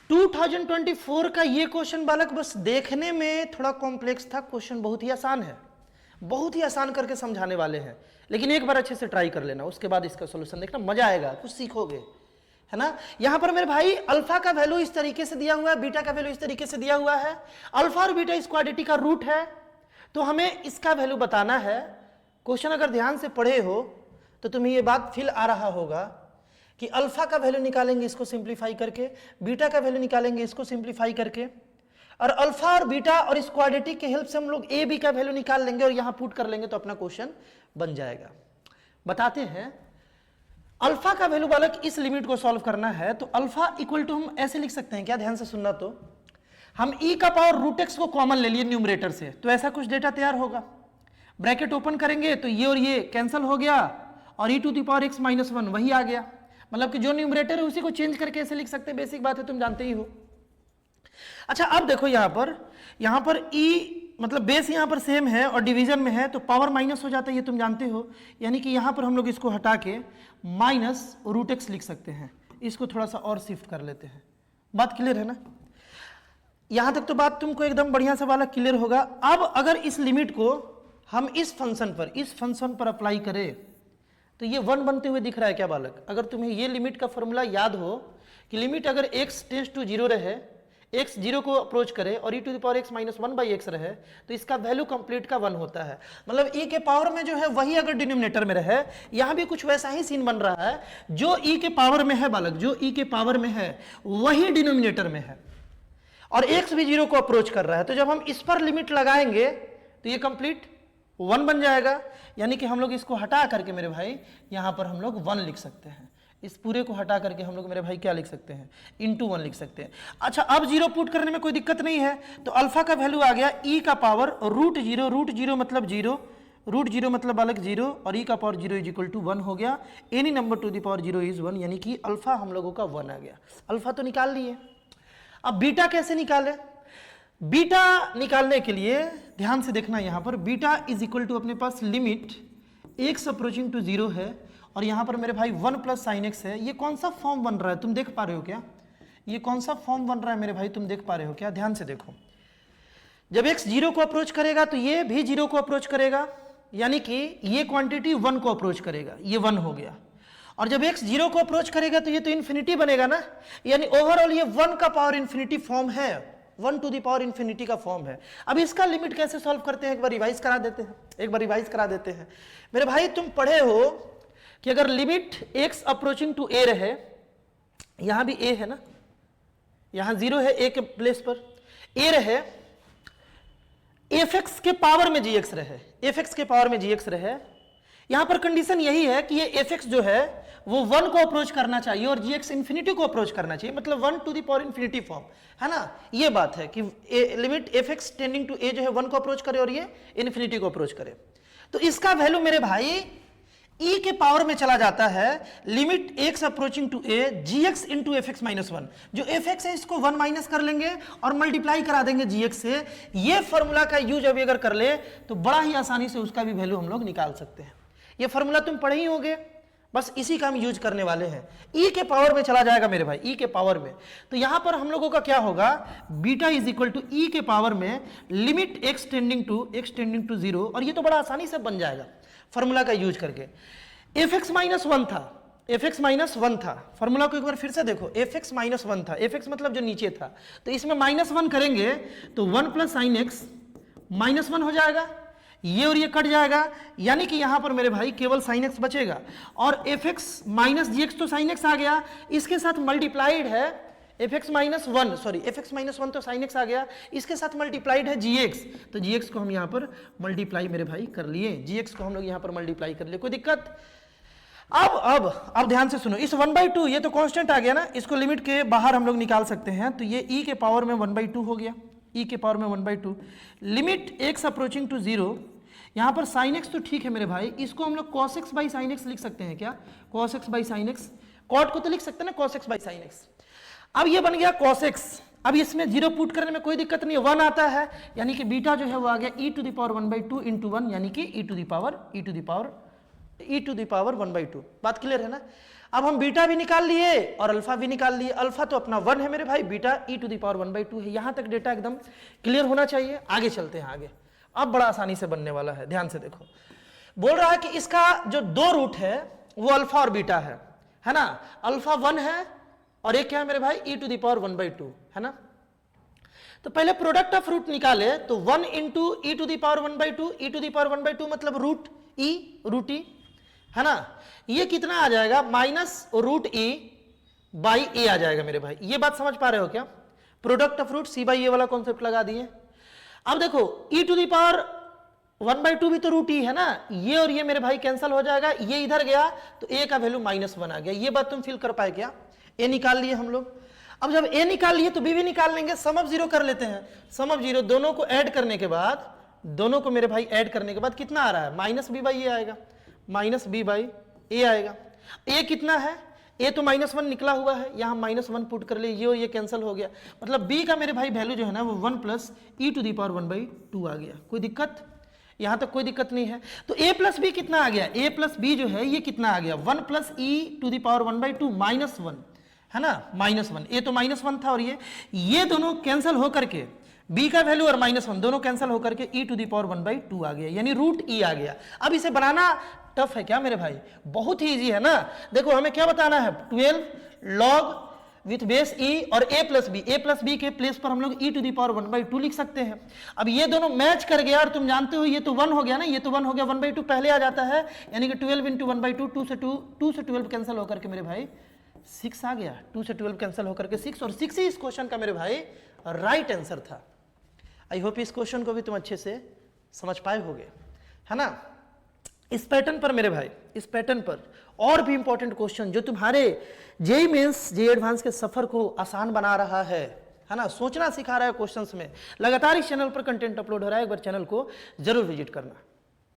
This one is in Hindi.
2024 का ये क्वेश्चन बालक बस देखने में थोड़ा कॉम्प्लेक्स था, क्वेश्चन बहुत ही आसान है, बहुत ही आसान करके समझाने वाले हैं, लेकिन एक बार अच्छे से ट्राई कर लेना, उसके बाद इसका सॉल्यूशन देखना, मजा आएगा, कुछ सीखोगे, है ना। यहां पर मेरे भाई अल्फा का वैल्यू इस तरीके से दिया हुआ है, बीटा का वैल्यू इस तरीके से दिया हुआ है, अल्फा और बीटा इस क्वाड्रेटी का रूट है, तो हमें इसका वैल्यू बताना है। क्वेश्चन अगर ध्यान से पढ़े हो तो तुम्हें ये बात फील आ रहा होगा कि अल्फा का वैल्यू निकालेंगे इसको सिंप्लीफाई करके, बीटा का वैल्यू निकालेंगे इसको सिंप्लीफाई करके, और अल्फा और बीटा और इस क्वाड्रेटी के हेल्प से हम लोग ए बी का वैल्यू निकाल लेंगे और यहां पुट कर लेंगे तो अपना क्वेश्चन बन जाएगा। बताते हैं, अल्फा का वैल्यू बालक इस लिमिट को सॉल्व करना है तो अल्फा इक्वल टू हम ऐसे लिख सकते हैं क्या, ध्यान से सुनना, तो हम e का पावर रूट एक्स को कॉमन ले लिए न्यूमरेटर से, तो ऐसा कुछ डेटा तैयार होगा, ब्रैकेट ओपन करेंगे तो ये और ये कैंसिल हो गया और e to the power x minus 1 वही आ गया, मतलब कि जो न्यूमरेटर है उसी को चेंज करके ऐसे लिख सकते हैं, बेसिक बात है, तुम जानते ही हो। अच्छा अब देखो यहां पर e मतलब बेस यहां पर सेम है और डिवीजन में है तो पावर माइनस हो जाता है, ये तुम जानते हो, यानी कि यहां पर हम लोग इसको हटा के माइनस रूट एक्स लिख सकते हैं, इसको थोड़ा सा और शिफ्ट कर लेते हैं। बात क्लियर है ना, यहां तक तो बात तुमको एकदम बढ़िया से वाला क्लियर होगा। अब अगर इस लिमिट को हम इस फंक्शन पर अप्लाई करें तो ये 1 बनते हुए दिख रहा है क्या बालक, अगर तुम्हें ये लिमिट का फॉर्मूला याद हो कि लिमिट अगर x टेंड्स टू 0 रहे, x 0 को अप्रोच करे और e to the power x minus 1 by x रहे तो इसका वैल्यू कंप्लीट का 1 होता है, मतलब e के पावर में जो है वही अगर डिनोमिनेटर में रहे, यहां भी कुछ वैसा ही सीन बन रहा है, जो e के पावर में है बालक, जो e के पावर में है वही डिनोमिनेटर में है और x भी 0 को अप्रोच कर रहा है, तो जब हम इस पर लिमिट लगाएंगे तो ये कंप्लीट 1 बन जाएगा, यानी कि हम लोग इसको हटा करके मेरे भाई यहां पर हम लोग 1 लिख सकते हैं, इस पूरे को हटा करके हम लोग मेरे भाई क्या लिख सकते हैं, इंटू 1 लिख सकते हैं। अच्छा अब 0 पुट करने में कोई दिक्कत नहीं है, तो अल्फा का वैल्यू आ गया e का पावर रूट 0 मतलब 0, रूट 0 मतलब बालक 0 और e का पावर 0 इज इक्वल टू 1 हो गया, any number two the power 0 is 1, यानी कि अल्फा हम लोगों का 1 आ गया। अल्फा तो निकाल लिए, अब बीटा कैसे निकाले, बीटा निकालने के लिए ध्यान से देखना, यहां पर बीटा इज इक्वल टू अपने पास लिमिट x अप्रोचिंग टू 0 है और यहां पर मेरे भाई 1 प्लस साइन एक्स है, ये कौन सा फॉर्म बन रहा है तुम देख पा रहे हो क्या, ये कौन सा फॉर्म बन रहा है मेरे भाई तुम देख पा रहे हो क्या, ध्यान से देखो, जब x 0 को अप्रोच करेगा तो ये भी 0 को अप्रोच करेगा, यानी कि ये क्वांटिटी 1 को अप्रोच करेगा, ये 1 हो गया, और जब x 0 को अप्रोच करेगा तो ये तो इन्फिनिटी बनेगा ना, यानी ओवरऑल ये 1 का पावर इन्फिनिटी फॉर्म है, 1 टू द पावर इन्फिनिटी का फॉर्म है। अब इसका लिमिट कैसे सॉल्व करते हैं, एक बार रिवाइज करा देते हैं, मेरे भाई तुम पढ़े हो कि अगर limit x approaching to a रहे, यहां भी a है ना, यहां 0 है a के प्लेस पर, a रहे, fx के पावर में gx रहे, fx के पावर में gx रहे, यहां पर कंडीशन यही है कि ये fx जो है वो 1 को अप्रोच करना चाहिए और gx इंफिनिटी को अप्रोच करना चाहिए, मतलब 1 to the power infinity form, है ना, ये बात है कि limit fx tending to a जो है 1 को अप्रोच करे और ये इंफिनिटी को अप्रोच करे, तो इसका वैल्यू मेरे भाई e के पावर में चला जाता है, limit x approaching to a gx into fx minus 1, जो fx है इसको 1 माइनस कर लेंगे और मल्टीप्लाई करा देंगे gx से, ये फॉर्मूला का यूज अभी अगर कर ले तो बड़ा ही आसानी से उसका भी वैल्यू हम लोग निकाल सकते हैं। ये फॉर्मूला तुम पढ़े ही होंगे, बस इसी का हम यूज करने वाले हैं, e के पावर में चला जाएगा मेरे भाई, e के पावर में, तो यहां पर हम लोगों का क्या होगा, beta is equal to e के पावर में लिमिट x टेंडिंग टू 0, और ये तो बड़ा आसानी से बन जाएगा फॉर्मूला का यूज करके। fx माइनस 1 था, फॉर्मूला को एक बार फिर से देखो, fx माइनस 1 था, fx मतलब जो नीचे था, तो इसमें माइनस 1 करेंगे तो 1 प्लस साइन एक्स माइनस 1 हो जाएगा, ये और ये कट जाएगा, यानी कि यहां पर मेरे भाई केवल sin x बचेगा, और fx माइनस gx तो sin x आ गया, इसके साथ मल्टीप्लाइड है fx माइनस 1 तो sin x आ गया, इसके साथ मल्टीप्लाइड है gx, तो gx को हम यहां पर मल्टीप्लाई मेरे भाई कर लिए, gx को हम लोग यहां पर मल्टीप्लाई कर लिए, कोई दिक्कत। अब ध्यान से सुनो, इस 1/2 ये तो कांस्टेंट आ गया ना, इसको लिमिट के बाहर हम लोग निकाल सकते हैं, तो ये e के पावर में 1/2 हो गया, e के पावर में 1/2, लिमिट x अप्रोचिंग टू 0, यहां पर sin x तो ठीक है मेरे भाई, इसको हम लोग cos x by sin x लिख सकते हैं क्या, cos x by sin x, cot को तो लिख सकते हैं ना cos x by sin x, अब ये बन गया cos x, अब इसमें 0 पुट करने में कोई दिक्कत नहीं है, 1 आता है, यानी कि बीटा जो है वो आ गया e to the power 1/2 into 1, यानी कि e टू द पावर 1/2, बात क्लियर है ना। अब हम बीटा भी निकाल लिए और अल्फा भी निकाल लिए। अल्फा तो अपना 1 है मेरे भाई, बीटा e⁻1/2 है। यहां तक डेटा एकदम क्लियर होना चाहिए। आगे चलते हैं आगे। अब बड़ा आसानी से बनने वाला है, ध्यान से देखो। बोल रहा है कि इसका जो 2 रूट है वो अल्फा और बीटा है ना। अल्फा 1 है और एक क्या है मेरे भाई, e⁻1/2 है ना। तो पहले प्रोडक्ट ऑफ रूट निकाले तो 1 इंटू e⁻1/2, e⁻1/2 मतलब रूट ई है ना। ये कितना आ जाएगा, -√e/a आ जाएगा मेरे भाई। ये बात समझ पा रहे हो क्या? प्रोडक्ट ऑफ रूट c/a वाला कॉन्सेप्ट लगा दिए। अब देखो e⁻1/2 भी तो रूट ई है ना, ये और ये मेरे भाई कैंसिल हो जाएगा, ये इधर गया तो a का वैल्यू -1 आ गया। ये बात तुम फील कर पाए क्या? a निकाल लिए हम लोग। अब जब a निकाल लिए तो b भी निकाल लेंगे। सम ऑफ जीरो कर लेते हैं। सम ऑफ जीरो दोनों को ऐड करने के बाद, दोनों को मेरे भाई ऐड करने के बाद कितना आ रहा है, -b/a आएगा, -b/a आएगा। a कितना है, a तो -1 निकला हुआ है, यहां -1 पुट कर ले, ये और ये कैंसिल हो गया। मतलब b का मेरे भाई वैल्यू जो है ना वो 1 + e⁻1/2 आ गया। कोई दिक्कत? यहां तक कोई दिक्कत नहीं है। तो a + b कितना आ गया, a + b जो है ये कितना आ गया, 1 + e⁻1/2 -1 है ना, -1। a तो -1 था और ये दोनों कैंसिल होकर के b का वैल्यू और -1 दोनों कैंसिल होकर के e⁻1/2 आ गया, यानी √e आ गया। अब इसे बनाना टफ है क्या मेरे भाई? बहुत ही इजी है ना। देखो हमें क्या बताना है, 12 log विथ बेस e और a + b के प्लेस पर हम लोग e⁻1/2 लिख सकते हैं। अब ये दोनों मैच कर गया और तुम जानते हो ये तो 1 हो गया ना, ये तो 1 हो गया, 1/2 पहले आ जाता है, यानी कि 12 × 1/2, 2 से 12 कैंसिल होकर के मेरे भाई 6 आ गया। 2 से 12 कैंसिल होकर के 6, और 6 ही इस क्वेश्चन का मेरे भाई राइट आंसर था। आई होप इस क्वेश्चन को भी तुम अच्छे से समझ पाए होगे, है ना। इस पैटर्न पर मेरे भाई, इस पैटर्न पर और भी इंपॉर्टेंट क्वेश्चन जो तुम्हारे जेईई मेंस, जेईई एडवांस के सफर को आसान बना रहा है ना, सोचना सिखा रहा है क्वेश्चंस में। लगातार इस चैनल पर कंटेंट अपलोड हो रहा है, एक बार चैनल को जरूर विजिट करना।